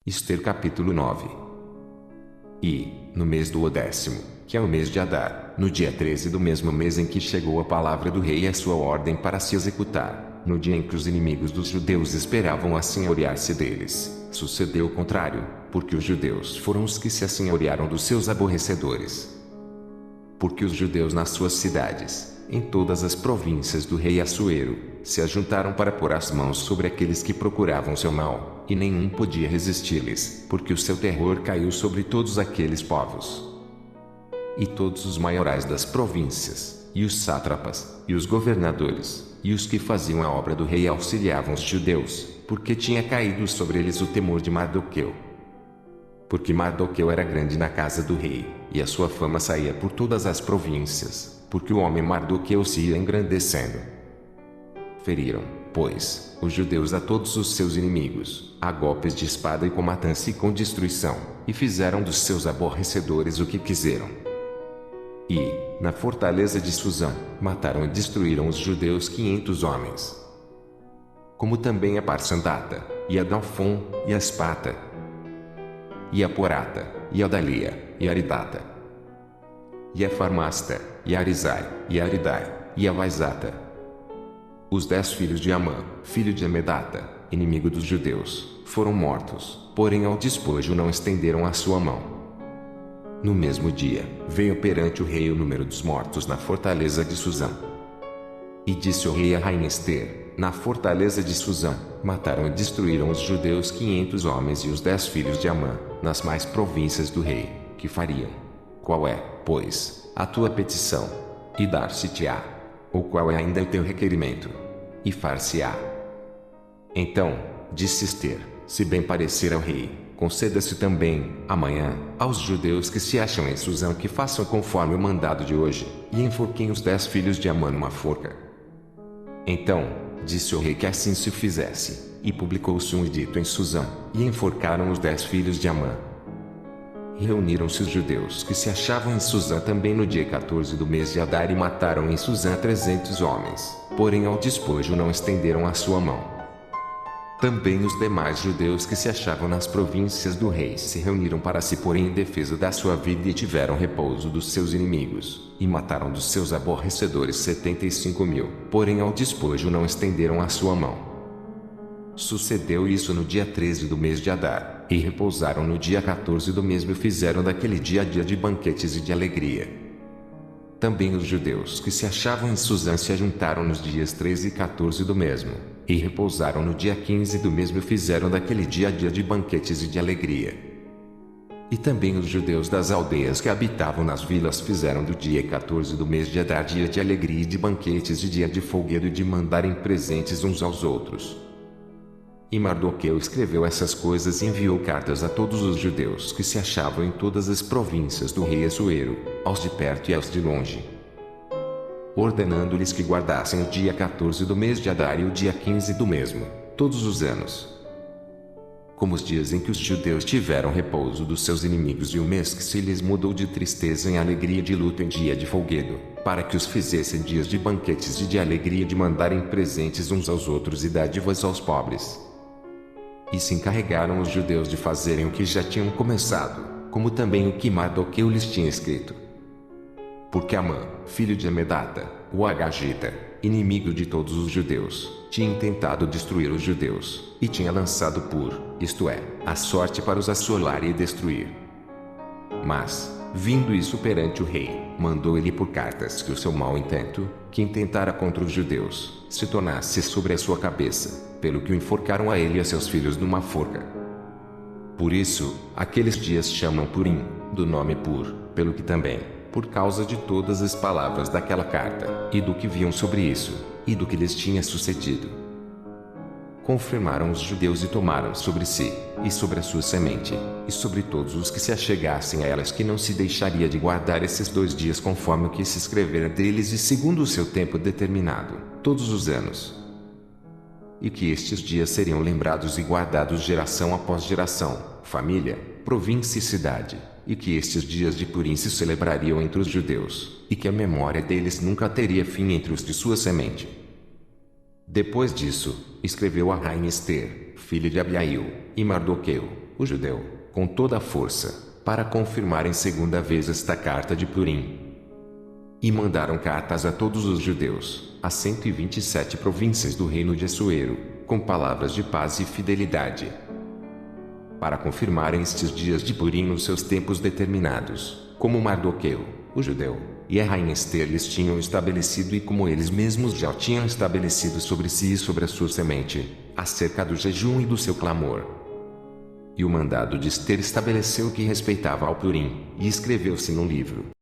Ester capítulo 9. E, no mês do 10º, que é o mês de Adar, no dia 13 do mesmo mês em que chegou a palavra do rei e a sua ordem para se executar, no dia em que os inimigos dos judeus esperavam assenhorear-se deles, sucedeu o contrário, porque os judeus foram os que se assenhorearam dos seus aborrecedores. Porque os judeus nas suas cidades, em todas as províncias do rei Assuero, se ajuntaram para pôr as mãos sobre aqueles que procuravam seu mal, e nenhum podia resistir-lhes, porque o seu terror caiu sobre todos aqueles povos. E todos os maiorais das províncias, e os sátrapas, e os governadores, e os que faziam a obra do rei auxiliavam os judeus, porque tinha caído sobre eles o temor de Mardoqueu. Porque Mardoqueu era grande na casa do rei, e a sua fama saía por todas as províncias, porque o homem Mardoqueu se ia engrandecendo. Feriram, pois, os judeus a todos os seus inimigos, a golpes de espada e com matança e com destruição, e fizeram dos seus aborrecedores o que quiseram. E, na fortaleza de Susã, mataram e destruíram os judeus 500 homens. Como também a Parsandata, e a Dalfon, e a Espata, e a Porata, e a Dalia, e a Aridata, e a Farmasta, e a Arizai, e a Aridai, e a Vaizata. Os 10 filhos de Amã, filho de Amedata, inimigo dos judeus, foram mortos, porém ao despojo não estenderam a sua mão. No mesmo dia, veio perante o rei o número dos mortos na fortaleza de Susã. E disse o rei à rainha Ester: na fortaleza de Susã, mataram e destruíram os judeus 500 homens e os 10 filhos de Amã, nas mais províncias do rei, que fariam? Qual é, pois, a tua petição? E dar-se-te-á? Ou qual é ainda o teu requerimento? E far-se-á? Então, disse Ester, se bem parecer ao rei, conceda-se também, amanhã, aos judeus que se acham em Susã que façam conforme o mandado de hoje, e enforquem os 10 filhos de Amã numa forca. Então, disse o rei que assim se fizesse, e publicou-se um edito em Susã, e enforcaram os 10 filhos de Amã. E reuniram-se os judeus que se achavam em Susã também no dia 14 do mês de Adar e mataram em Susã 300 homens, porém ao despojo não estenderam a sua mão. Também os demais judeus que se achavam nas províncias do rei se reuniram para se porem em defesa da sua vida e tiveram repouso dos seus inimigos, e mataram dos seus aborrecedores 75.000, porém ao despojo não estenderam a sua mão. Sucedeu isso no dia 13 do mês de Adar, e repousaram no dia 14 do mesmo e fizeram daquele dia de banquetes e de alegria. Também os judeus que se achavam em Susã se ajuntaram nos dias 13 e 14 do mesmo, e repousaram no dia 15 do mesmo e fizeram daquele dia de banquetes e de alegria. E também os judeus das aldeias que habitavam nas vilas fizeram do dia 14 do mês de Adar dia de alegria e de banquetes e dia de folguedo e de mandarem presentes uns aos outros. E Mardoqueu escreveu essas coisas e enviou cartas a todos os judeus que se achavam em todas as províncias do rei Assuero, aos de perto e aos de longe, ordenando-lhes que guardassem o dia 14 do mês de Adar e o dia 15 do mesmo, todos os anos, como os dias em que os judeus tiveram repouso dos seus inimigos e o mês que se lhes mudou de tristeza em alegria e de luto em dia de folguedo, para que os fizessem dias de banquetes e de alegria de mandarem presentes uns aos outros e dádivas aos pobres. E se encarregaram os judeus de fazerem o que já tinham começado, como também o que Mardoqueu lhes tinha escrito. Porque Amã, filho de Amedata, o Agagita, inimigo de todos os judeus, tinha tentado destruir os judeus, e tinha lançado isto é, a sorte para os assolar e destruir. Mas, vindo isso perante o rei, mandou ele por cartas que o seu mau intento, que intentara contra os judeus, se tornasse sobre a sua cabeça, pelo que o enforcaram a ele e a seus filhos numa forca. Por isso, aqueles dias chamam Purim, do nome pelo que também, por causa de todas as palavras daquela carta, e do que viam sobre isso, e do que lhes tinha sucedido. Confirmaram os judeus e tomaram sobre si, e sobre a sua semente, e sobre todos os que se achegassem a elas que não se deixaria de guardar esses 2 dias conforme o que se escrevera deles e segundo o seu tempo determinado, todos os anos. E que estes dias seriam lembrados e guardados geração após geração, família, província e cidade, e que estes dias de Purim se celebrariam entre os judeus, e que a memória deles nunca teria fim entre os de sua semente. Depois disso, escreveu a rainha Ester, filha de Abiail, e Mardoqueu, o judeu, com toda a força, para confirmarem segunda vez esta carta de Purim. E mandaram cartas a todos os judeus, a 127 províncias do reino de Assuero, com palavras de paz e fidelidade, para confirmarem estes dias de Purim nos seus tempos determinados, como Mardoqueu, o judeu, e a rainha Ester lhes tinham estabelecido e como eles mesmos já tinham estabelecido sobre si e sobre a sua semente, acerca do jejum e do seu clamor. E o mandado de Ester estabeleceu o que respeitava ao Purim, e escreveu-se no livro.